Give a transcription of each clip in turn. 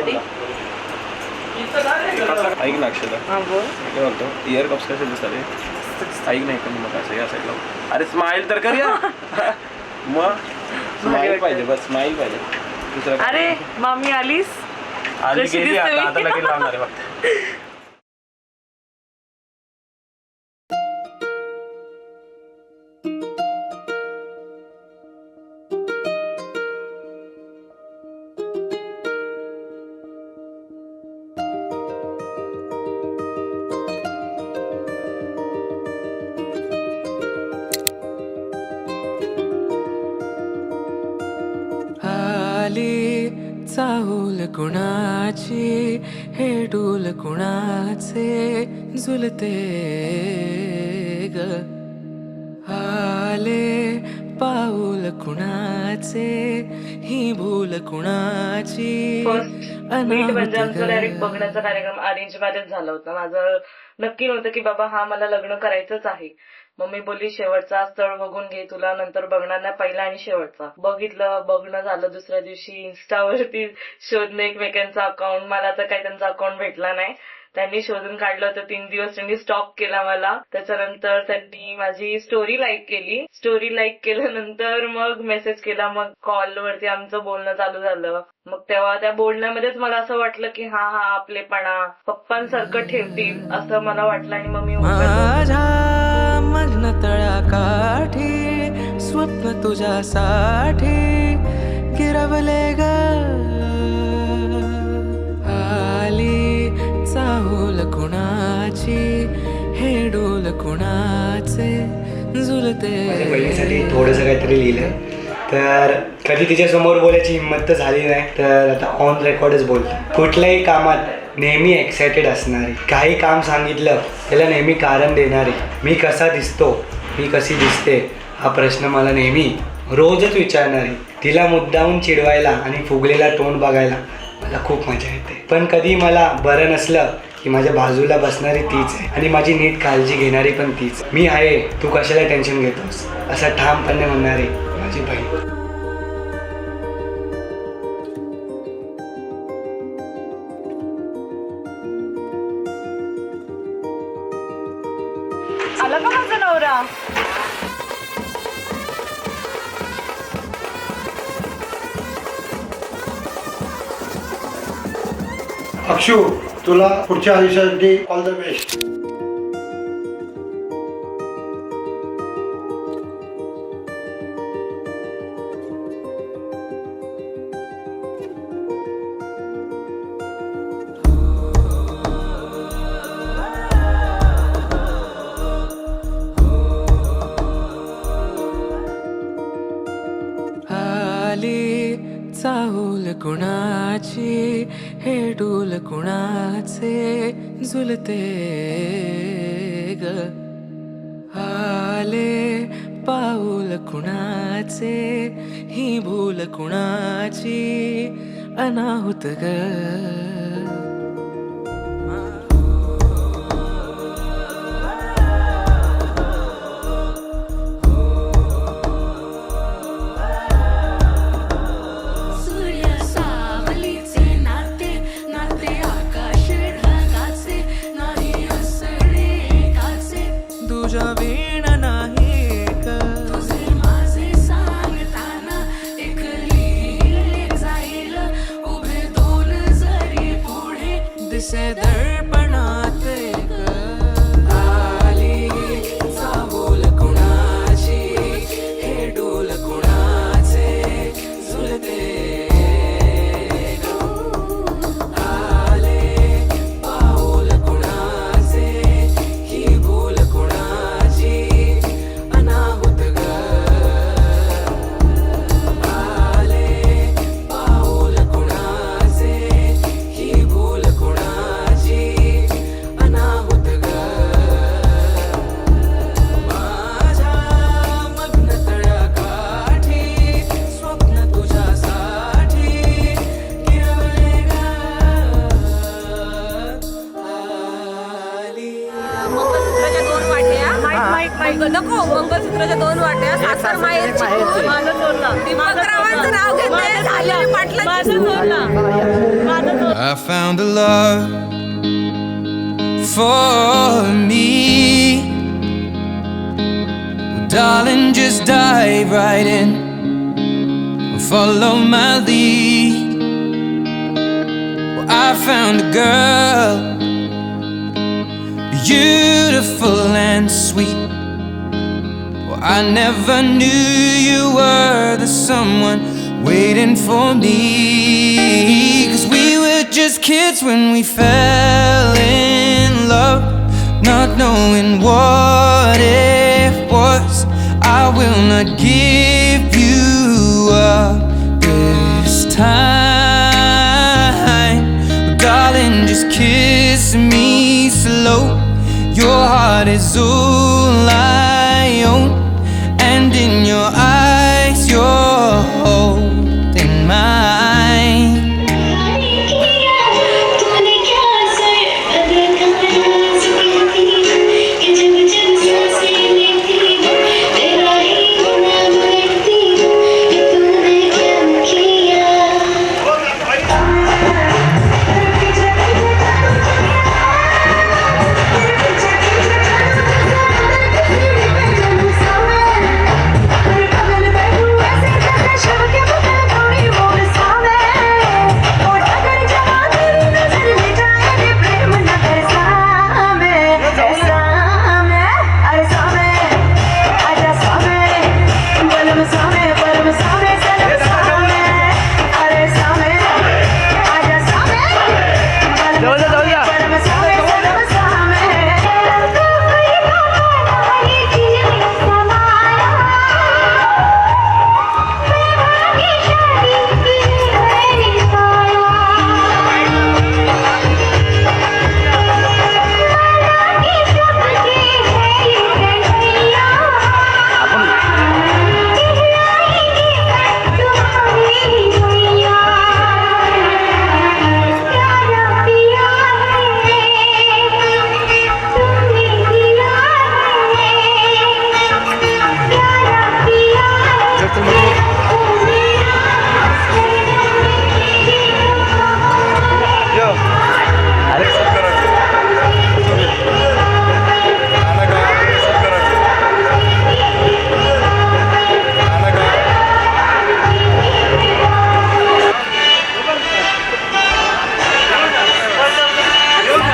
कधी? ऐक ना अक्षता, हां बोल. मी काय म्हणतो, इयर कप्स कसे दिसतात रे? ऐक नाही पण मग असं या साईडला अरे स्माइल तर कर या. मग स्माइल पाहिजे, बस स्माइल पाहिजे. दुसरं काय? अरे मामी आलीस? आली कशी गेली दिसते आता मी? लगेच लावणार आहे फक्त. आली चाहूल कुणाची, हे डूल कुणाचे झुलते ग. आले पाऊल कुणाचे, ही भूल कुणाची मीट अनाहुत म्हणजे आमचा डायरेक्ट ग. बघण्याचा कार्यक्रम अरेंज मॅरेज झाला होता. माझं नक्की नव्हतं की बाबा हा मला लग्न करायचंच आहे. मम्मी बोलली शेवटचा स्थळ बघून घे, तुला नंतर बघणार नाही, पहिला आणि शेवटचा. बघणं झालं. दुसऱ्या दिवशी इन्स्टावरती शोधलं एकमेकांचा अकाउंट. मला तर काही त्यांचा अकाउंट भेटला नाही. त्यांनी शोधून काढलं होतं. 3 दिवस त्यांनी स्टॉक केला मला. त्याच्यानंतर त्यांनी माझी स्टोरी लाईक केली. स्टोरी लाईक केल्यानंतर मग मेसेज केला. मग कॉलवरती आमचं बोलणं चालू झालं. मग तेव्हा त्या बोलण्यामध्येच मला असं वाटलं की हा आपलेपणा पप्पांसारखं ठेवतील असं मला वाटलं. आणि मग मी माझ्या मग्न तळाकाठी स्वप्न तुझ्यासाठी गिरवले ग. आली चाहूल कुणाची, हे डोल कुणाचे झुलते. माझ्या बहिणीसाठी थोडंसं काहीतरी लिहिलं, तर कधी तिच्यासमोर बोलायची हिंमत तर झाली नाही, तर आता ऑन रेकॉर्डच बोलतो. कुठल्याही कामात नेहमी एक्सायटेड असणारी, काही काम सांगितलं त्याला नेहमी कारण देणारी, मी कसा दिसतो, मी कशी दिसते हा प्रश्न मला नेहमी रोजच विचारणारी, तिला मुद्दामून चिडवायला आणि फुगलेला तोंड बघायला मला खूप मजा येते. पण कधी मला बरं नसलं की माझ्या बाजूला बसणारी तीच आहे आणि माझी नीट काळजी घेणारी पण तीच. मी आहे, तू कशाला टेन्शन घेतोस असं ठामपणे म्हणणारी माझी बहीण. आला का माझा नवरा? अक्षू, तुला पुढच्या आयुष्यासाठी ऑल द बेस्ट. आली चाहूल कुणाची, हे डोल कुणाचे झुलते ग. आले पाऊल कुणाचे, ही भूल कुणाची अनाहुत ग. तुझ्या वीण नाही का तुझे माझे सांगताना एक लिहिले जाईल उभे दोन जरी पुढे दिसे दर्पणात एक. आली चाहूल कुणाची, हे डोल कुणाचे झुलते. आले पाऊल कुणाचे, ही भूल कुणाची अनाहुत ग. आले पाऊल कुणाचे, ही भूल कुणाची अनाहुत ग. माझ्या मग्न तळाकाठी स्वप्न तुझ्यासाठी गिरवले ग. आली मंगळसूत्राच्या 2 वाट्या. नको, मंगळसूत्राच्या 2 वाट्या, सासर माहेरची खूप. दीपकरावांचं नाव घेतलंय, झालेली पाटलांची. I found a love for me. Well, darling, just dive right in, follow my lead. Well, I found a girl, beautiful and sweet. Well, I never knew you were the someone waiting for me. 'Cause we were just kids when we fell in love, not knowing what it was. I will not give you up this time. Darling, just kiss me slow. Your heart is all I own, and in your eyes you're holding mine. तूने क्या असर अदा कहा सुनती कि जब जब सांसें लेती तेरा ही नाम लेती कि तूने क्या किया.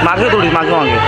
मागे थोडी मागे मागे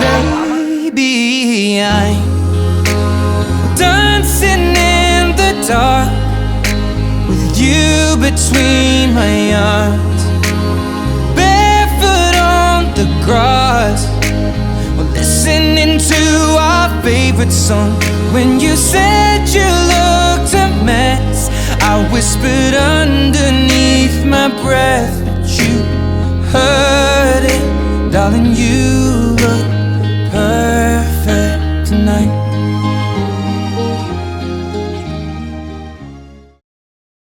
Baby, I'm dancing in the dark with you between my arms, barefoot on the grass, listening to our favorite song. When you said you looked a mess, I whispered underneath my breath, but you heard it, darling. You look perfect tonight.